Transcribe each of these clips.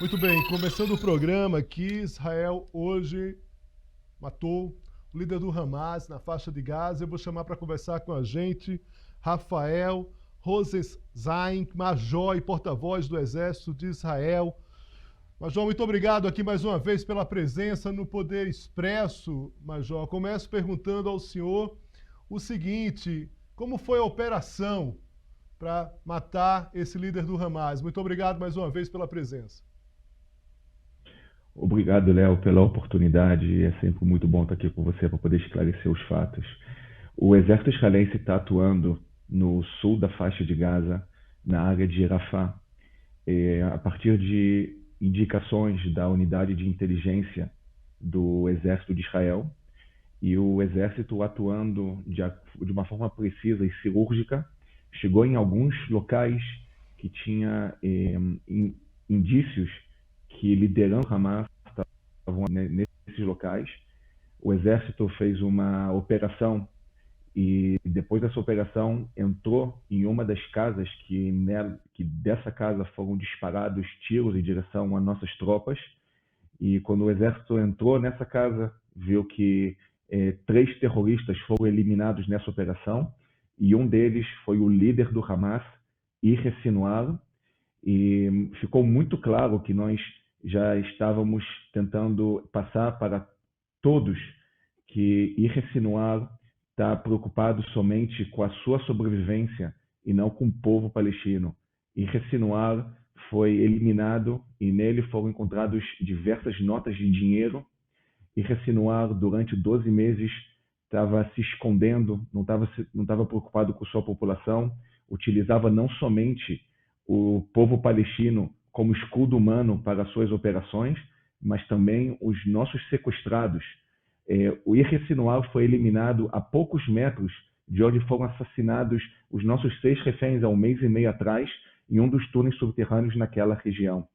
Muito bem, começando o programa aqui, Israel hoje matou o líder do Hamas na faixa de Gaza. Eu vou chamar para conversar com a gente Rafael Rosenzweig, major e porta-voz do Exército de Israel. Major, muito obrigado aqui mais uma vez pela presença no Poder Expresso. Major, começo perguntando ao senhor o seguinte: como foi a operação para matar esse líder do Hamas? Muito obrigado mais uma vez pela presença. Obrigado, Léo, pela oportunidade. É sempre muito bom estar aqui com você para poder esclarecer os fatos. O exército israelense está atuando no sul da faixa de Gaza, na área de Rafah, a partir de indicações da unidade de inteligência do exército de Israel, e o exército atuando de uma forma precisa e cirúrgica, chegou em alguns locais que tinha indícios que lideranças Hamas estavam nesses locais. O exército fez uma operação e depois dessa operação entrou em uma das casas que dessa casa foram disparados tiros em direção às nossas tropas. E quando o exército entrou nessa casa, viu que 3 terroristas foram eliminados nessa operação, e um deles foi o líder do Hamas, Yahya Sinwar, e ficou muito claro que nós já estávamos tentando passar para todos que Yahya Sinwar está preocupado somente com a sua sobrevivência e não com o povo palestino. Yahya Sinwar foi eliminado e nele foram encontradas diversas notas de dinheiro. Yahya Sinwar, durante 12 meses, estava se escondendo, não estava preocupado com sua população, utilizava não somente o povo palestino como escudo humano para suas operações, mas também os nossos sequestrados. O Yahya Sinwar foi eliminado a poucos metros de onde foram assassinados os nossos 6 reféns há um mês e meio atrás, em um dos túneis subterrâneos naquela região.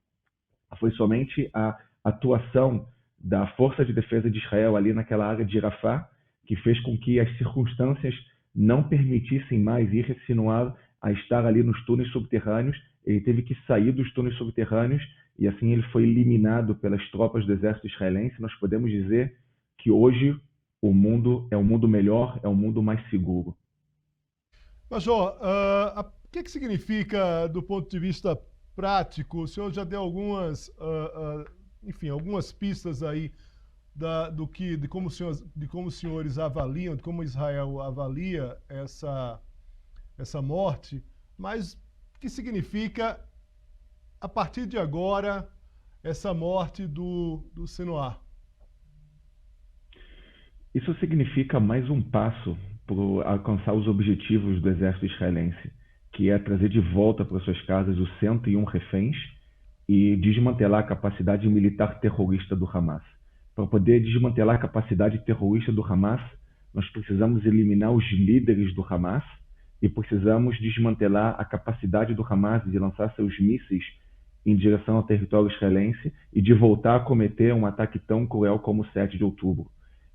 Foi somente a atuação da Força de Defesa de Israel ali naquela área de Rafah que fez com que as circunstâncias não permitissem mais Yahya Sinwar a estar ali nos túneis subterrâneos. Ele teve que sair dos túneis subterrâneos e assim ele foi eliminado pelas tropas do exército israelense. Nós podemos dizer que hoje o mundo é um mundo melhor, é um mundo mais seguro. Major, o que significa, do ponto de vista prático, o senhor já deu enfim, algumas pistas aí de como os senhores avaliam, de como Israel avalia essa morte, mas o que significa, a partir de agora, essa morte do Sinwar? Isso significa mais um passo para alcançar os objetivos do exército israelense, que é trazer de volta para suas casas os 101 reféns e desmantelar a capacidade militar terrorista do Hamas. Para poder desmantelar a capacidade terrorista do Hamas, nós precisamos eliminar os líderes do Hamas e precisamos desmantelar a capacidade do Hamas de lançar seus mísseis em direção ao território israelense e de voltar a cometer um ataque tão cruel como o 7 de outubro.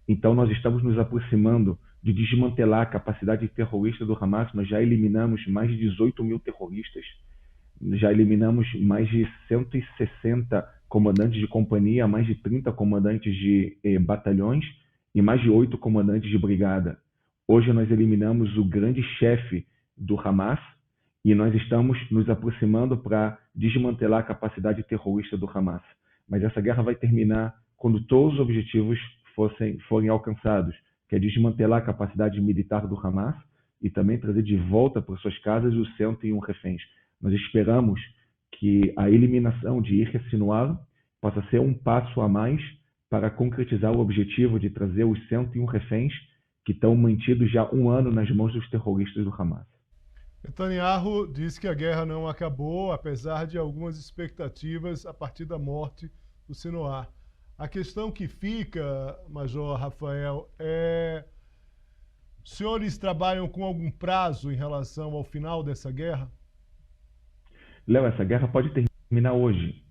Então, nós estamos nos aproximando de desmantelar a capacidade terrorista do Hamas. Nós já eliminamos mais de 18 mil terroristas, já eliminamos mais de 160 comandantes de companhia, mais de 30 comandantes de batalhões e mais de 8 comandantes de brigada. Hoje nós eliminamos o grande chefe do Hamas e nós estamos nos aproximando para desmantelar a capacidade terrorista do Hamas. Mas essa guerra vai terminar quando todos os objetivos forem alcançados, que é desmantelar a capacidade militar do Hamas e também trazer de volta para suas casas os 101 reféns. Nós esperamos que a eliminação de Yahya Sinwar possa ser um passo a mais para concretizar o objetivo de trazer os 101 reféns que estão mantidos já há um ano nas mãos dos terroristas do Hamas. Netanyahu diz que a guerra não acabou, apesar de algumas expectativas a partir da morte do Sinwar. A questão que fica, Major Rafael, os senhores trabalham com algum prazo em relação ao final dessa guerra? Léo, essa guerra pode terminar hoje.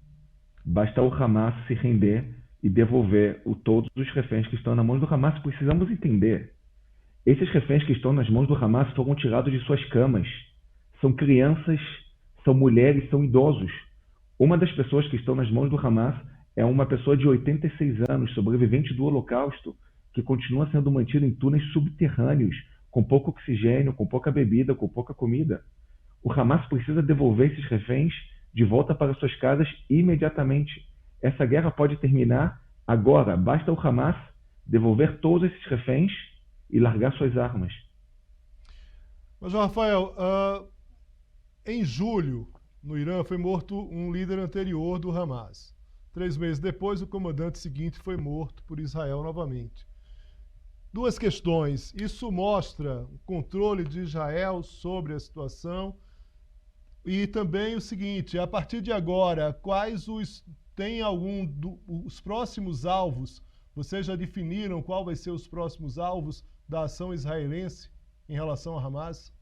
Basta o Hamas se render e devolver todos os reféns que estão na mão do Hamas. Precisamos entender. Esses reféns que estão nas mãos do Hamas foram tirados de suas camas. São crianças, são mulheres, são idosos. Uma das pessoas que estão nas mãos do Hamas é uma pessoa de 86 anos, sobrevivente do Holocausto, que continua sendo mantida em túneis subterrâneos, com pouco oxigênio, com pouca bebida, com pouca comida. O Hamas precisa devolver esses reféns de volta para suas casas imediatamente. Essa guerra pode terminar agora. Basta o Hamas devolver todos esses reféns e largar suas armas. Major Rafael, em julho, no Irã, foi morto um líder anterior do Hamas. 3 meses depois, o comandante seguinte foi morto por Israel novamente. Duas questões. Isso mostra o controle de Israel sobre a situação. E também o seguinte, a partir de agora, tem os próximos alvos? Vocês já definiram qual vai ser os próximos alvos da ação israelense em relação a Hamas?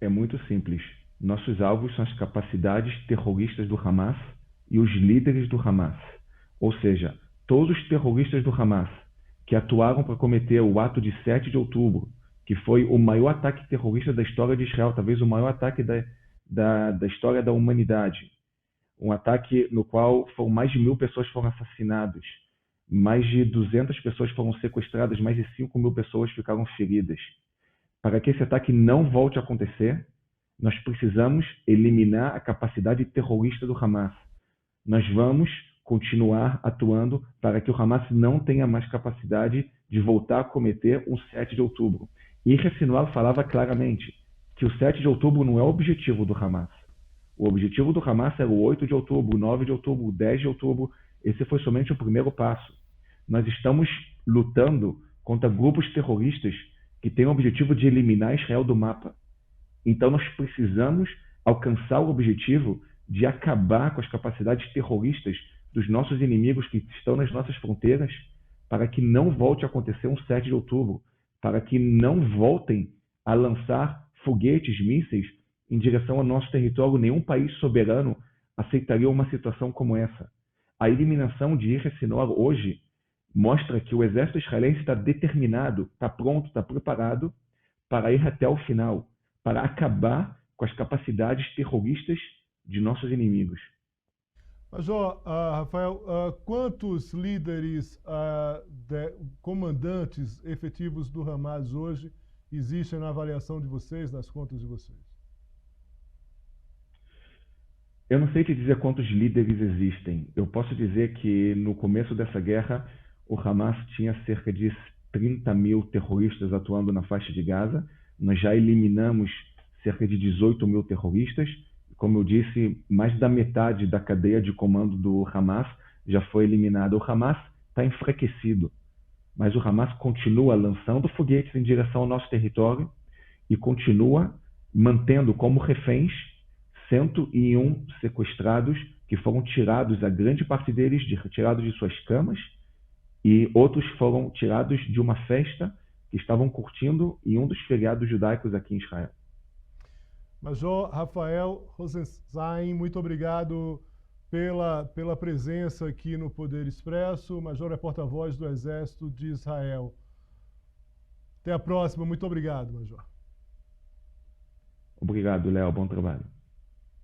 É muito simples. Nossos alvos são as capacidades terroristas do Hamas e os líderes do Hamas. Ou seja, todos os terroristas do Hamas que atuaram para cometer o ato de 7 de outubro, que foi o maior ataque terrorista da história de Israel, talvez o maior ataque da história da humanidade. Um ataque no qual mais de 1.000 pessoas foram assassinadas, mais de 200 pessoas foram sequestradas, mais de 5.000 pessoas ficaram feridas. Para que esse ataque não volte a acontecer, nós precisamos eliminar a capacidade terrorista do Hamas. Nós vamos continuar atuando para que o Hamas não tenha mais capacidade de voltar a cometer um 7 de outubro. Yahya Sinwar falava claramente que o 7 de outubro não é o objetivo do Hamas. O objetivo do Hamas era o 8 de outubro, o 9 de outubro, o 10 de outubro. Esse foi somente o primeiro passo. Nós estamos lutando contra grupos terroristas que têm o objetivo de eliminar Israel do mapa. Então nós precisamos alcançar o objetivo de acabar com as capacidades terroristas dos nossos inimigos que estão nas nossas fronteiras, para que não volte a acontecer um 7 de outubro, para que não voltem a lançar foguetes, mísseis, em direção ao nosso território. Nenhum país soberano aceitaria uma situação como essa. A eliminação de Yahya Sinwar hoje mostra que o exército israelense está determinado, está pronto, está preparado para ir até o final, para acabar com as capacidades terroristas de nossos inimigos. Major Rafael, quantos líderes, comandantes efetivos do Hamas hoje existem na avaliação de vocês, nas contas de vocês? Eu não sei te dizer quantos líderes existem. Eu posso dizer que no começo dessa guerra, o Hamas tinha cerca de 30.000 terroristas atuando na faixa de Gaza. Nós já eliminamos cerca de 18.000 terroristas. Como eu disse, mais da metade da cadeia de comando do Hamas já foi eliminada. O Hamas está enfraquecido, mas o Hamas continua lançando foguetes em direção ao nosso território e continua mantendo como reféns 101 sequestrados que foram tirados, a grande parte deles retirados de suas camas, e outros foram tirados de uma festa que estavam curtindo em um dos feriados judaicos aqui em Israel. Major Rafael Rosenzweig, muito obrigado pela presença aqui no Poder Expresso. O Major é porta-voz do Exército de Israel. Até a próxima. Muito obrigado, Major. Obrigado, Léo. Bom trabalho.